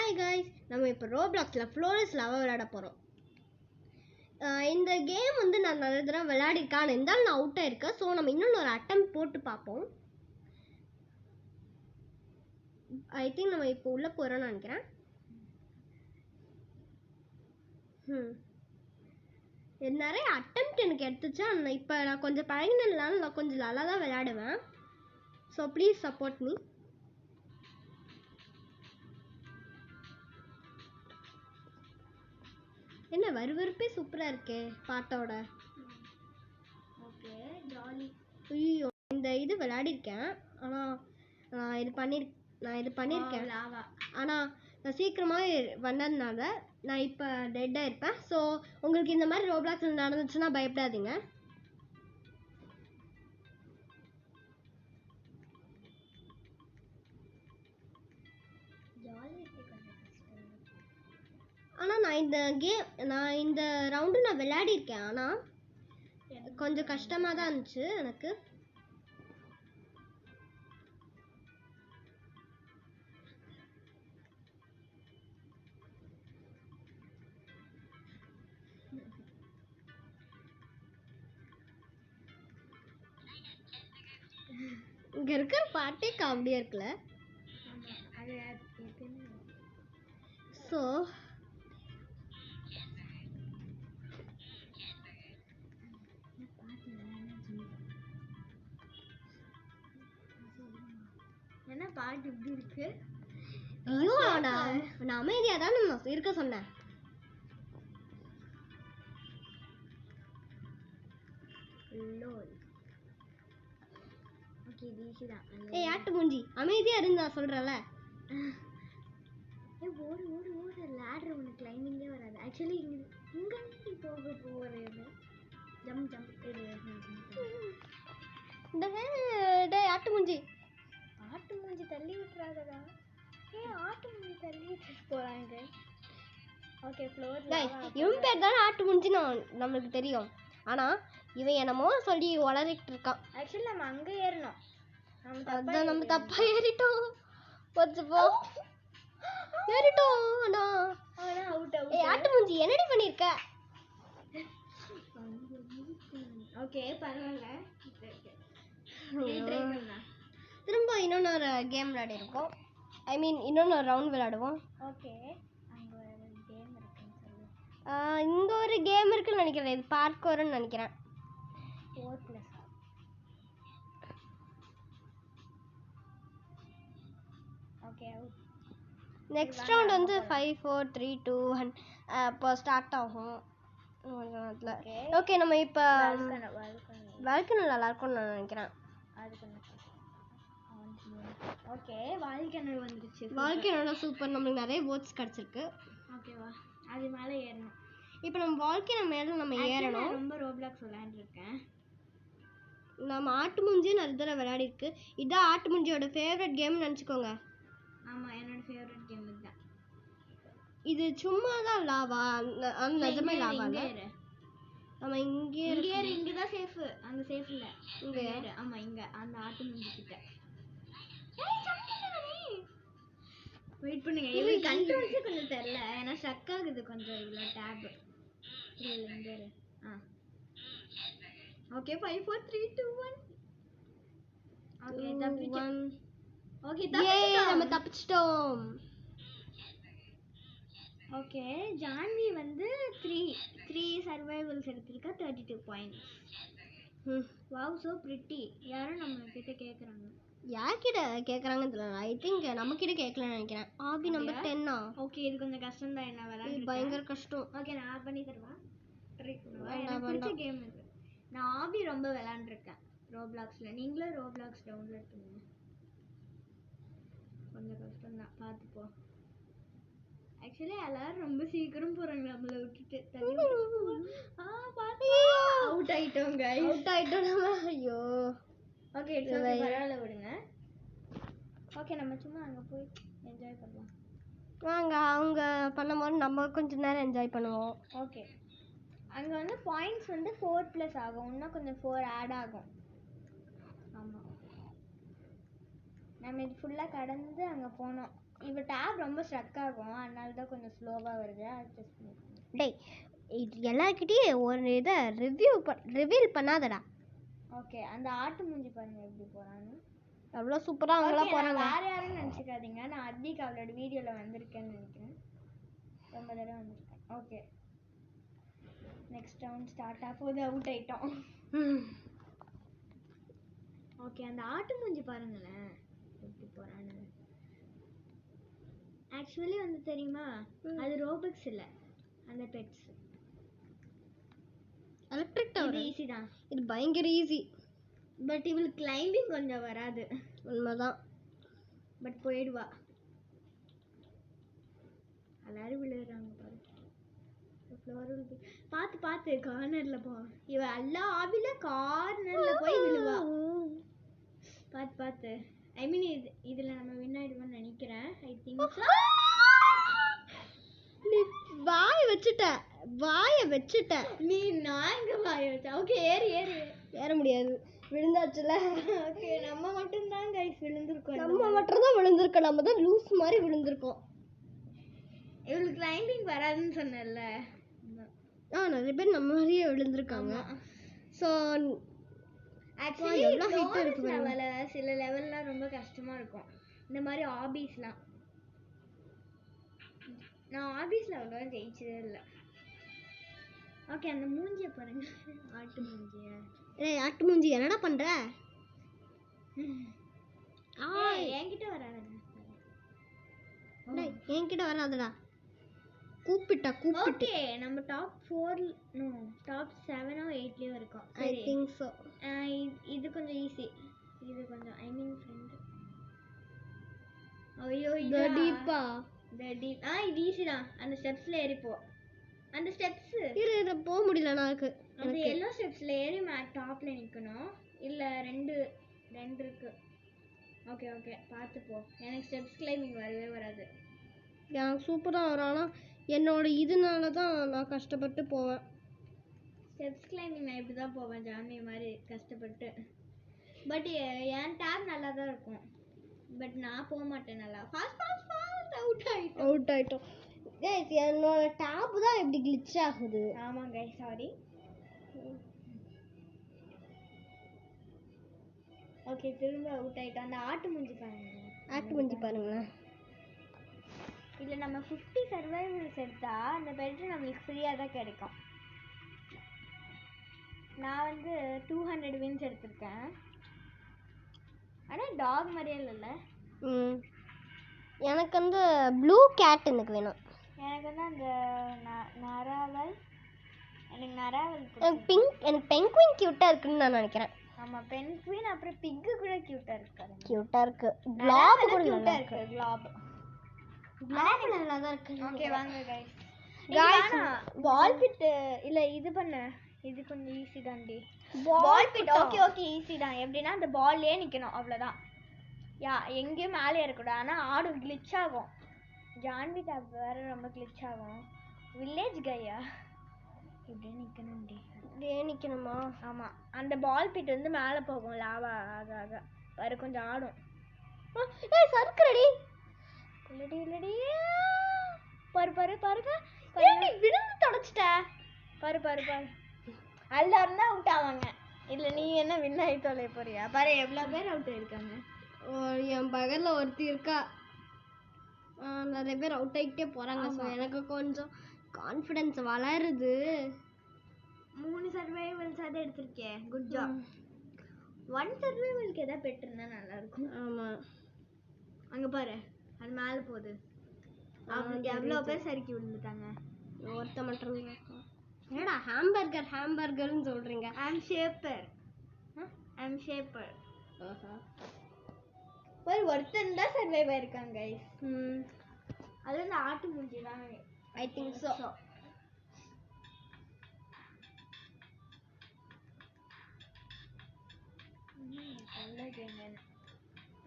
Hi guys, நம்ம இப்போ ரோப்ளாக்ஸில் ஃப்ளோரஸ் லவா விளையாட போகிறோம். இந்த கேம் வந்து நான் நிறைய தடவை விளையாடிருக்கேன், இருந்தாலும் நான் அவுட் ஆயிருக்கேன். ஸோ நம்ம இன்னொன்று ஒரு அட்டம் போட்டு பார்ப்போம். ஐ திங்க் நம்ம இப்போ உள்ளே போகிறோன்னு நினைக்கிறேன். நிறைய அட்டம்ப்ட் எனக்கு எடுத்துச்சு. இப்போ நான் கொஞ்சம் பழகினதுனால நான் கொஞ்சம் நல்லா தான் விளையாடுவேன். So please support me. என்ன வருவருப்பே சூப்பராக இருக்கே பாட்டோட. Okay jolly. ஐயோ, இந்த இது விளையாடிருக்கேன். ஆனால் நான் இது பண்ணியிருக்கேன். ஆனால் நான் சீக்கிரமாக வந்ததுனால நான் இப்போ டெட்டாக இருப்பேன். ஸோ உங்களுக்கு இந்த மாதிரி ரோப்ளாக்ஸ் நடந்துச்சுன்னா பயப்படாதீங்க. ஆனால் நான் இந்த ரவுண்டு நான் விளையாடிருக்கேன். ஆனால் கொஞ்சம் கஷ்டமாக தான் இருந்துச்சு எனக்கு. இங்க இருக்கிற பாட்டே காமெடியா இருக்குல்ல. ஸோ என்ன பாட்டு இப்படி இருக்கு? ஐயோ, நான் அமைதியாக தான் நான் இருக்க சொன்னேன். ஓகே இது ஈஸி தான். ஏய் ஆட்டு மூஞ்சி, அமைதியாக இருந்தா சொல்கிறல. ஓடு ஓடு ஓடு. லேடர் உனக்கு கிளைம்பிங்கே வராது. ஆக்சுவலி இங்கே போக போகிறது. Jump jump. இந்த ஆட்டு மூஞ்சி தள்ளி விட்டுறாதடா. ஆட்டு மூஞ்சி தள்ளி விட்டுட்டு போகிறாங்க. Okay floor. இவன் பேர் தானே ஆட்டு மூஞ்சின்னு நம்மளுக்கு தெரியும். ஆனால் இவன் என்னமோ சொல்லி வளரிட்டு இருக்கான். ஆக்சுவலி நம்ம அங்கே ஏறணும். அதான் நம்ம தப்பா ஏறிட்டோம். போ ஏறிட்டோம். ஏய் ஆட்டு மூஞ்சி, என்னடி பண்ணிருக்க? ஓகே பரவாயில்ல. திரும்ப இன்னொன்று கேம் விளையாடிருக்கோம். ஐ மீன் இன்னொன்று ரவுண்ட் விளையாடுவோம். ஓகே அங்கே ஒரு கேம் இருக்குன்னு சொல்லு. இங்கே ஒரு கேம் இருக்குன்னு நினைக்கிறேன். இது பார்க்கோர்னு நினைக்கிறேன். 4+. ஓகே நெக்ஸ்ட் ரவுண்ட் வந்து 5 4 3 2 1 இப்போ ஸ்டார்ட் ஆகும். ஓகே நம்ம இப்போ வாழ்க்கை நல்லா இருக்கும்னு நான் நினைக்கிறேன். ஓகே வாழ்க்கைனல் வந்துருச்சு. வாழ்க்கைனோட சூப்பர். நம்மளுக்கு நிறைய வேர்ட்ஸ் கிடச்சிருக்கு. ஓகேவா, அது மேலே ஏறணும். இப்போ நம்ம வாழ்க்கை மேலே நம்ம ஏறணும். ரொம்ப ரோப்ளாக்ஸ் விளையாண்டுருக்கேன். நம்ம ஆட்டு மூஞ்சியும் நிறைய தடவை விளையாடிருக்கு. இதான் ஆட்டு மூஞ்சியோட ஃபேவரட் கேம்னு நினச்சிக்கோங்க. ஆமாம், என்னோட ஃபேவரட் கேம் இதுதான். இது சும்மா தான் லாவா, நிஜமே லாவா இல்லை. நம்ம இங்கே தான் சேஃப். அங்கே சேஃப் இல்லை, இங்கே ஏறு. ஆமாம், இங்கே அந்த ஆட்டு மூஞ்சி கிட்ட வெயிட் பண்ணுங்க. இது கண்ட்ரோல்ஸே கொஞ்சம் தெரியல, ஏன்னா ஸ்ட்ரக் ஆகுது கொஞ்சம். இதில் டேப் இங்கே. ஓகே 5 4 3 2 1. ஓகே தப்பிச்சோம். ஓகே நம்ம தப்பிச்சிட்டோம். ஓகே ஜான்வி வந்து 3 சர்வைவல்ஸ் எடுத்திருக்கா. 32 பாயிண்ட்ஸ். Wow so pretty. யாரும் நம்ம கிட்ட கேட்குறாங்க. யார்கிட்ட கேட்குறாங்கன்னு தெரியல. ஐ திங்க் நம்ம கிட்ட கேட்கலன்னு நினைக்கிறேன். ஆபி நம்பர் 10. ஓகே இது கொஞ்சம் கஷ்டம் தான். என்ன விளையாடு பயங்கர கஷ்டம். ஓகே நான் பண்ணி தருவேன். எனக்கு பிடிச்ச கேம் இது. நான் ஆபி ரொம்ப விளையாண்டுருக்கேன் ரோப்ளாக்ஸில். நீங்களும் ரோப்ளாக்ஸ் டவுன்லோட் பண்ணுங்க. கொஞ்சம் கஷ்டம் தான், பார்த்துப்போ. ஆக்சுவலி எல்லாரும் ரொம்ப சீக்கிரம் போகிறாங்க நம்மளை விட்டுட்டு. அவுட் ஆகிட்டோம் கைஸ். அவுட் ஆகிட்டோம் நம்ம. ஐயோ ஓகே பரவாயில்ல விடுங்க. ஓகே நம்ம சும்மா அங்கே போய் என்ஜாய் பண்ணலாம் வாங்க. அவங்க பண்ணும்போது நம்ம கொஞ்சம் நேரம் என்ஜாய் பண்ணுவோம். ஓகே அங்கே வந்து பாயிண்ட்ஸ் வந்து 4+ ஆகும். இன்னும் கொஞ்சம் 4 ஆட் ஆகும். ஆமாம், நம்ம இது ஃபுல்லாக கடந்து அங்கே போனோம். இப்போ டேப் ரொம்ப ஸ்ட்ரக் ஆகும், அதனால தான் கொஞ்சம் ஸ்லோவாக வருது. அட்ஜஸ்ட் பண்ணிக்கோங்க. டேய் இது எல்லார்கிட்டயும் ஒரு இதை ரிவீல் பண்ணாதடா. ஓகே, அந்த ஆட்டு மூஞ்சி பாருங்க எப்படி போகிறான்னு. அவ்வளோ சூப்பராக அவங்களாம் போகிறாங்க. வேற யாரும் நினச்சிக்காதீங்க, நான் அத்திக்கு அவளோட வீடியோவில் வந்திருக்கேன்னு நினைக்கிறேன். ரொம்ப தடவை வந்திருக்கேன். ஓகே, நெக்ஸ்ட் ரவுண்ட் ஸ்டார்ட் ஆகுது. அவுட் ஆயிட்டோம். ஓகே, அந்த ஆட்டு மூஞ்சி பாருங்களேன் எப்படி போகிறான்னு. ஆக்சுவலி வந்து தெரியுமா, அது ரோபக்ஸ் இல்லை, அந்த பெட்ஸ். எலக்ட்ரிக் டவர் ஈஸி தான், இது பயங்கர ஈஸி. பட் இவளுக்கு கிளைம்பிங் கொஞ்சம் வராது. உண்மைதான். பட் போயிடுவா. எல்லாரும் விழுறாங்க பாரு. பார்த்து பார்த்து கார்னர்ல போ. இவ எல்லா ஆவில கார்னர்ல போய் விழுவா. பார்த்து பார்த்து. ஐ மீன் இதுல நம்ம வின் ஆயிடுவோம்னு நினைக்கிறேன். ஐ திங்க் நீ வாயை வச்சுட்ட. நீ நான் எங்க வாய வச்ச? ஓகே, ஏறு ஏறு. ஏற முடியாது, விழுந்தாச்சுல. ஓகே, நம்ம மட்டும் தான் கைஸ் விழுந்திருக்கோம். நம்ம மட்டும் தான் விழுந்திருக்கோம். நம்ம தான் லூஸ் மாதிரி விழுந்திருக்கோம். இவளுக்கு கிளைம்பிங் வராதுன்னு சொன்னேன்ல. நிறைய பேர் நம்ம மாதிரியே விழுந்திருக்காங்க. ஸோ ஆக்சுவலி எவ்வளோ ஹைட் இருக்கு லெவலில், சில லெவல்லாம் ரொம்ப கஷ்டமா இருக்கும். இந்த மாதிரி ஆபீஸ்லாம் நான் ஆபீஸில் அவ்வளோவா ஜெயிச்சதே இல்லை. ஓகே, அந்த மூஞ்சியை பாருங்க, ஆட்டு மூஞ்சிய. ஏய் ஆட்டு மூஞ்சி என்னடா பண்ற? என்கிட்ட வராதுங்க. என்கிட்ட வராதுடா. கூப்பிட்டு ஓகே, நம்ம டாப் 4 நோ டாப் 7 ஓ 8 இருக்கோம். I think so. இது கொஞ்சம் ஈஸி, இது கொஞ்சம் ஐ மீன் ஃப்ரெண்ட். ஐயோ இது டீப்பா. இது ஈஸி தான். அந்த ஸ்டெப்ஸ்ல ஏறி போ. அந்த ஸ்டெப்ஸ் இரு போக முடியல எனக்கு. அந்த எல்லோ ஸ்டெப்ஸ்ல ஏறி டாப்ல நிக்கணும். இல்ல ரெண்டு இருக்கு. ஓகே ஓகே, பார்த்து போ. எனக்கு ஸ்டெப்ஸ் கிளைம்பிங் வரவே வராது. எனக்கு சூப்பராக வரும். ஆனால் என்னோட இதனால தான் நான் கஷ்டப்பட்டு போவேன். ஸ்டெப்ஸ் கிளைம்பிங் நான் இப்படி தான் போவேன், ஜாமி மாதிரி கஷ்டப்பட்டு. பட் என் டேப் நல்லா தான் இருக்கும். பட் நான் போக மாட்டேன் நல்லா. ஃபாஸ்ட் அவுட் ஆயிட்டோம். கைஸ் என்னோட டேப் தான் எப்படி கிளிட்ச் ஆகுது. ஆமாம் கைஸ், சாரி. ஓகே, திரும்ப அவுட் ஆயிட்டோம். அந்த ஆட்டு மூஞ்சி பாருங்களேன். இதில் நம்ம 50 சர்வைவல்ஸ் எடுத்தால் அந்த பெட்டு நம்மளுக்கு ஃப்ரீயாக தான் கிடைக்கும். நான் வந்து 200 வின்ஸ் எடுத்திருக்கேன். ஆனால் டாக் மாதிரியே இல்லைல்ல. எனக்கு வந்து ப்ளூ கேட் எனக்கு வேணும். எனக்கு வந்து அந்த நராவல், எனக்கு பெங்குயின் க்யூட்டாக இருக்குன்னு நான் நினைக்கிறேன். ஆமாம், பென்குயின். அப்புறம் பிக்கு கூட க்யூட்டாக இருக்காது. க்யூட்டாக இருக்கு. க்ளாப் கூட க்யூட்டாக இருக்கு. க்ளாப் நல்லா தான் இருக்கு. ஓகே வாங்க கைஸ். பால் பிட் இல்லை, இது பண்ண இது கொஞ்சம் ஈஸி தான்டி. பால் பிட் ஓகே ஈஸி தான். எப்படின்னா அந்த பால்லே நிற்கணும், அவ்வளோதான். எங்கேயும் மேலே இருக்கக்கூடாது. ஆனால் ஆடும் கிளிச் ஆகும். ஜான்வி டேப் வேறு ரொம்ப கிளிச் ஆகும். வில்லேஜ் கையா இப்படியே நிற்கணும்டி. இப்படியே நிற்கணுமா? ஆமாம், அந்த பால் பிட் வந்து மேலே போகும். லாவா ஆக வேறு கொஞ்சம் ஆடும். சறுக்குறடி. இல்லடி பாருங்க விழுந்து தொடச்சிட்ட. பாரு எல்லாரும் தான் அவுட் ஆவாங்க. இல்லை நீ என்ன வின் ஆகி தொலை போறியா? பாரு எவ்வளோ பேர் அவுட் ஆயிருக்காங்க. என் பகலில் ஒருத்தி இருக்கா. நிறைய பேர் அவுட் ஆகிட்டே போகிறாங்க. ஸோ எனக்கு கொஞ்சம் கான்ஃபிடென்ஸ் வளருது. 3 சர்வைவல்ஸ் அதை எடுத்திருக்கேன். Good job. 1 சர்வைவலுக்கு எதாவது பெட்டிருந்தா நல்லாயிருக்கும். ஆமாம், அங்கே பாரு, அது மேலே போகுது. அவனுக்கு எவ்வளோ பேர் சறுக்கி விழுந்துட்டாங்க. ஒருத்த மட்டும் என்னடா ஹாம்பர்கர்னு சொல்கிறீங்க? I'm shaper. ஒருத்தன் தான் சர்வைவ் ஆயிருக்காங்க கைஸ். அது வந்து ஆட்டு மூஞ்சி தான். I think so.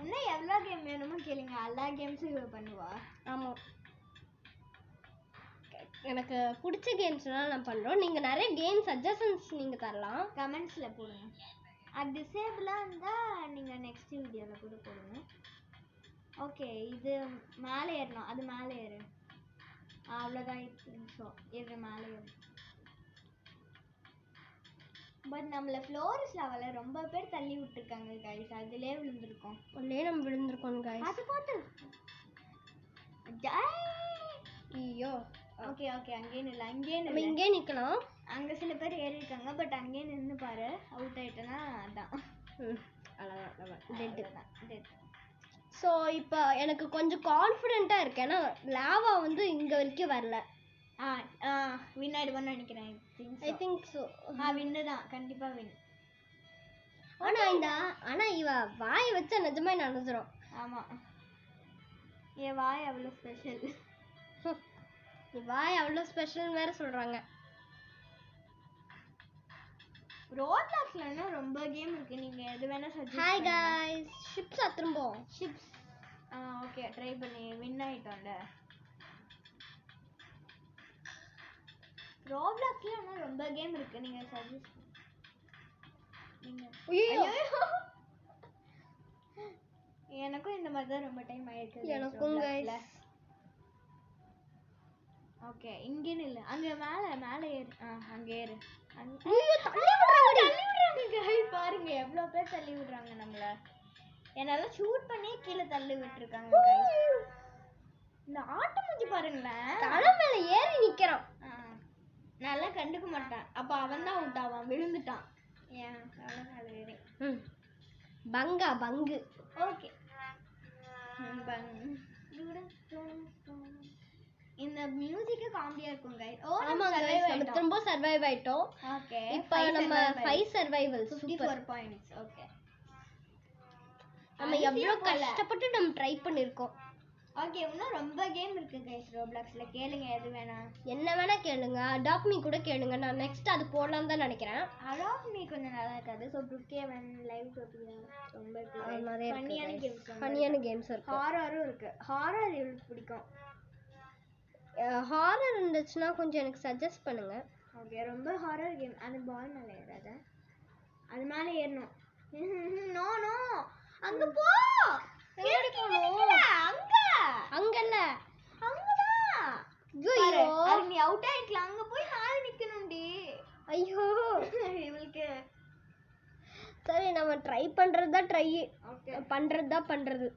என்ன எவ்வளோ கேம் வேணுமோ கேளுங்க, எல்லா கேம்ஸும் பண்ணுவா. ஆமாம், எனக்கு பிடிச்ச கேம்ஸ்லாம் நான் பண்ணுறோம். நீங்கள் நிறைய கேம் சஜஷன்ஸ் நீங்கள் தரலாம், கமெண்ட்ஸில் போடுங்க. அது டிசேபிளாக இருந்தால் நீங்கள் நெக்ஸ்ட் வீடியோவில் கூட போடுங்க. ஓகே இது மேலே ஏறணும், அது மேலே ஏறு. அவ்வளோதான் நிமிஷம் ஏறு, மேலே ஏறு. பட் நம்மள ஃப்ளோரஸ் லெவலில் ரொம்ப பேர் தள்ளி விட்டுருக்காங்க கைஸ், அதுலேயே விழுந்திருக்கோம். உள்ளே நம்ம விழுந்திருக்கோம் கைஸ். அது பார்த்து ஐயோ. ஓகே ஓகே, அங்கேயே நில்ல, அங்கேயே நம்ம நில்ல. இங்கே நிற்கலாம். அங்கே சில பேர் ஏறி இருக்காங்க, பட் அங்கேயே நின்று பாரு. அவுட் ஆயிட்டேன்னா அதான் டெட். ஸோ இப்போ எனக்கு கொஞ்சம் கான்ஃபிடென்ட்டாக இருக்கு, ஏன்னா லாவா வந்து இங்கே வரைக்கும் வரல. வின் ஆயிடுவோன்னு நினைக்கிறேன். I think so. வின்னு தான், கண்டிப்பாக வின். ஆனால் இவ வாயை வச்சா நிஜமா நடந்துடும். ஆமாம், என் வாய் அவ்வளோ ஸ்பெஷல். வாய் அவ்வளோ ஸ்பெஷல் வேற சொல்கிறாங்க. ரோட்லாக்ஸ்ல ரொம்ப கேம் இருக்கு, நீங்க எது வேணா சஜஸ்ட். ஹாய் गाइस, ஷிப்ஸ் திரும்ப ஷிப்ஸ். ஓகே, ட்ரை பண்ணி வின் ஆயிட்டோம்ல. ரோட்லாக்ஸ்ல ரொம்ப கேம் இருக்கு, நீங்க சஜஸ்ட். நீங்க எனக்கும் இந்த மாதிரி தான் ரொம்ப டைம் ஆயிருக்கு. எனக்கும் गाइस. ஓகே, இங்கே நில்லு, அங்க மேலே ஏறு. அங்க ஏறு. பாருங்க எவ்வளவு பேர் தள்ளி விடுறாங்க நம்மள. என்னால ஷூட் பண்ணி கீழே தள்ளி விட்டுருக்காங்க. இந்த ஆட்டு மூஞ்சி பாருங்களேன், தலை மேல ஏறி நிக்கிறான். நல்லா கண்டுக்க மாட்டான். அப்ப அவன் தான் அவுட் ஆவான், விழுந்துட்டான். ஏன் தலை மேல ஏறி பங்கு. ஓகே, இந்த மியூசிக் காமெடியா இருக்கும் गाइस. ஆமா गाइस, நம்ம திரும்ப சர்வைவ் ஆயிட்டோம். ஓகே, இப்போ நம்ம 5 சர்வைவல்ஸ், 54 பாயிண்ட்ஸ். ஓகே, நம்ம எவ்வளவு கஷ்டப்பட்டு நம்ம ட்ரை பண்ணிருக்கோம். ஓகே, இன்னும் ரொம்ப கேம் இருக்கு गाइस ரோப்ளாக்ஸ்ல. கேளுங்க, எது வேணா, என்ன வேணா கேளுங்க. அடாப்ட் மீ கூட கேளுங்க, நான் நெக்ஸ்ட் அது போடலாம் தான் நினைக்கிறேன். அடாப்ட் மீ கொஞ்சம் நல்லா இருக்காது. சோ புக்கேவன் லைவ் டோபியா ரொம்ப நிறைய ஃபன்னியான கேம்ஸ் இருக்கு. ஹாரரும் இருக்கு. ஹாரர் எனக்கு பிடிக்கும். ஹாரர் இருந்துச்சுன்னா கொஞ்சம் எனக்கு சஜஸ்ட் பண்ணுங்க. ஓகே, ரொம்ப ஹாரர் கேம். அந்த பால் மேலே ஏறாத, அது மேலே ஏறணும். நோ நோ, அங்க போ. எங்க போணும்? அங்கல்ல, அங்கதான். ஐயோ, அது நீ அவுட் ஆயிட்டல, அங்க போய் மேல நிக்கணும்டி. ஐயோ, இவளுக்கு சரி நம்ம ட்ரை பண்றதா ட்ரை. ஓகே, பண்றது.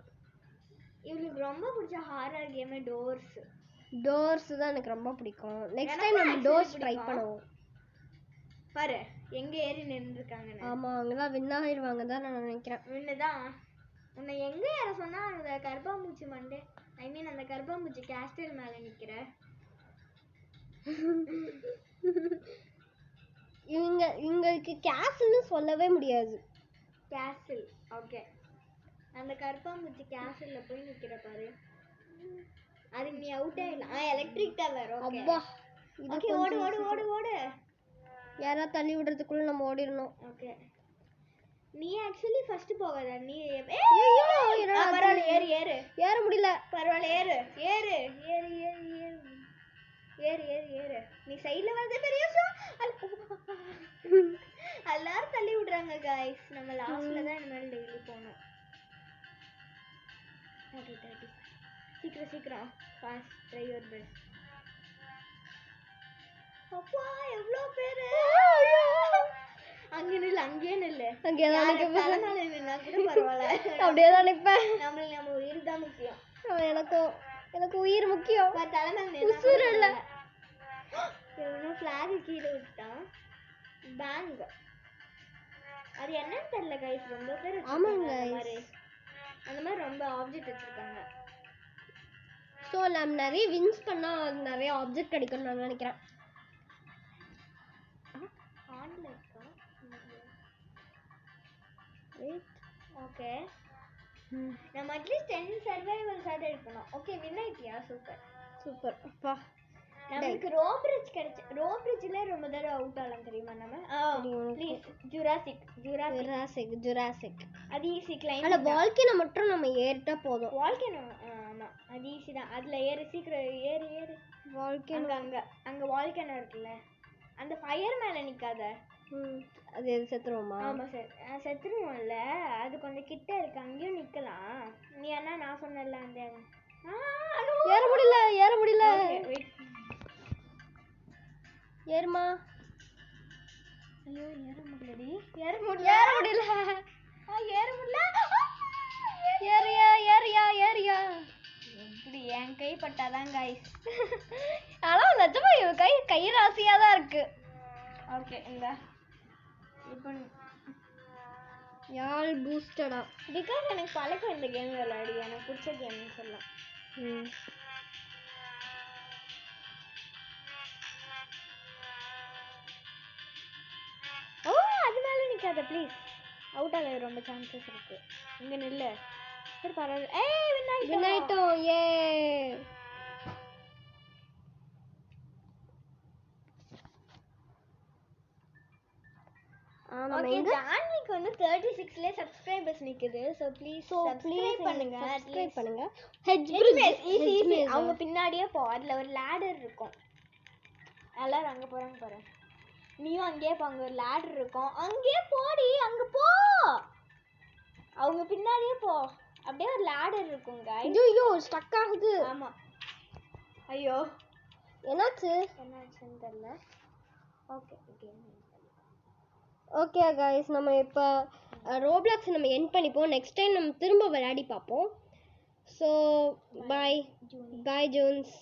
இவளுக்கு ரொம்ப பிடிச்ச ஹாரர் கேம் டோர்ஸ் தான் எனக்கு ரொம்ப பிடிக்கும். நெக்ஸ்ட் டைம் நம்ம டோர்ஸ் ட்ரை பண்ணுவோம். பாரு எங்க ஏறி நின்னுருக்காங்க. ஆமா, அவங்க தான் வின் ஆயிருவாங்க தான் நான் நினைக்கிறேன். வின்னுதான். உன்னை எங்க ஏற சொன்னா அந்த கருப்பாம்பூச்சி மண்டே, ஐ மீன் அந்த கருப்பாம்பூச்சி கேஸ்டல் மேல நிக்கிற. இவங்களுக்கு கேஸ்ல்னு சொல்லவே முடியாது. கேஸ்டில். ஓகே, அந்த கருப்பாம்பூச்சி கேஸ்டில்ல போய் நிக்கிற பாரு. அதுக்கு நீ அவுட் ஆயிடலாம். Electric tower. அப்பா, ஓகே, ஓடு ஓடு ஓடு ஓடு. யாரா தள்ளி விடுறதுக்குள்ள நம்ம ஓடிரணும். ஓகே, நீ ஆக்சுவலி ஃபர்ஸ்ட் போகாத. நீ பரவாயில்ல, ஏறு ஏறு. ஏற முடியல. பரவாயில்ல, ஏறு ஏறு ஏறு ஏறு ஏறு ஏறு ஏறு ஏறு. நீ சைடுல வரதே பெரிய விஷயம். எல்லாரும் தள்ளி விடுறாங்க गाइस. நம்ம லாஸ்ட்ல தான் இந்த மாதிரி டெய்லி போணும். ஓகே, 30. சீக்கிரம் ஃபாஸ்ட், ட்ரை யுவர் பெஸ்ட். அப்பா எவ்வளவு பேரு. அங்கே நில்லு. அங்கே தான் தலைனால நின்னா கூட பரவாயில்ல. அப்படியே தான் நிற்பேன். நம்ம உயிர் தான் முக்கியம். எனக்கு உயிர் முக்கியம். தலைமையில உசுர் இல்ல. இவனும் ஃபிளாக் கீழே விட்டான். பேங்க் அது என்னன்னு தெரியல गाइस. ரொம்ப பேர் ஆமாங்க, அந்த மாதிரி ரொம்ப ஆப்ஜெக்ட் வச்சிருக்காங்க. ஸோ நம்ம நிறைய வின்ஸ் பண்ணா நிறைய ஆப்ஜெக்ட் கிடைக்கும்னு நான் நினைக்கிறேன். ஓகே, நம்ம அட்லீஸ்ட் 10 சர்வைவல்ஸ் ஆட இருக்கணும். ஓகே, வின் ஆயிட்டியா? சூப்பர். அப்பா, நமக்கு ரோ பிரிட்ஜ்ல ரொம்ப தடவை அவுட் ஆகலாம் தெரியுமா நம்ம? ப்ளீஸ், ஜுராசிக் அது ஈஸி கிளைம். அந்த வால்கேனோ மட்டும் நம்ம ஏறிட்டா போதும். வால்கேனோ ஆமா, அது ஈஸி தான். அதுல ஏறு, சீக்கிரம் ஏறு. வால்கேனோ அங்க வால்கேனோ இருக்குல்ல, அந்த ஃபயர் மேல நிக்காத. அது எது செத்துருவோமா? ஆமா சார், செத்துருவோம்ல, அது கொஞ்சம் கிட்ட இருக்கு, அங்கேயும் நிக்கலாம். நீ என்ன நான் சொன்னல அந்த ஏற முடியல ஏற முடியல. ஏறுமா. ஐயோ ஏற முடியலடி, ஏற முடியல ஏற முடியல. ஏறியா ஏறியா ஏறியா. இப்படி என் கை பட்டாதான் கைஸ். ஆனா நிஜமா இவ கை ராசியா தான் இருக்கு. ஓகே இந்த இப்போ யாழ் பூஸ்டடா. பிகாஸ் எனக்கு பழக்கம் இந்த கேம் விளையாடி, எனக்கு பிடிச்ச கேம்னு சொல்லலாம். ஓ அது மேல நிக்காத ப்ளீஸ், அவுட் ஆக ரொம்ப சான்சஸ் இருக்கு. இங்க நில்லு. சரி பரவாயில்ல. ஏய் வின் ஆயிட்டோம். ஏ ஓகே ஜான்விக்கு வந்து 36ல சப்ஸ்கிரைபர்ஸ் நிக்குது. சோ ப்ளீஸ் சப்ஸ்கிரைப் பண்ணுங்க. சப்ஸ்கிரைப் பண்ணுங்க. ஈஸி அவங்க பின்னாடியே போ, அதுல ஒரு லேடர் இருக்கும். எல்லாரும் அங்க போறாங்க பாரு, நீயும் அங்கேயே போ, அங்க ஒரு லேடர் இருக்கும், அங்கேயே போடி, அங்க போ, அவங்க பின்னாடியே போ, அப்படியே ஒரு லேடர் இருக்கும் गाइस. ஐயோ ஸ்டக் ஆகுது. ஆமா ஐயோ என்னாச்சுன்னு தெரியல. ஓகே ஓகே गाइस, நம்ம இப்போ ரோப்ளாக்ஸ் நம்ம எண்ட் பண்ணிப்போம். நெக்ஸ்ட் டைம் நம்ம திரும்ப விளையாடி பார்ப்போம். So bye Jones.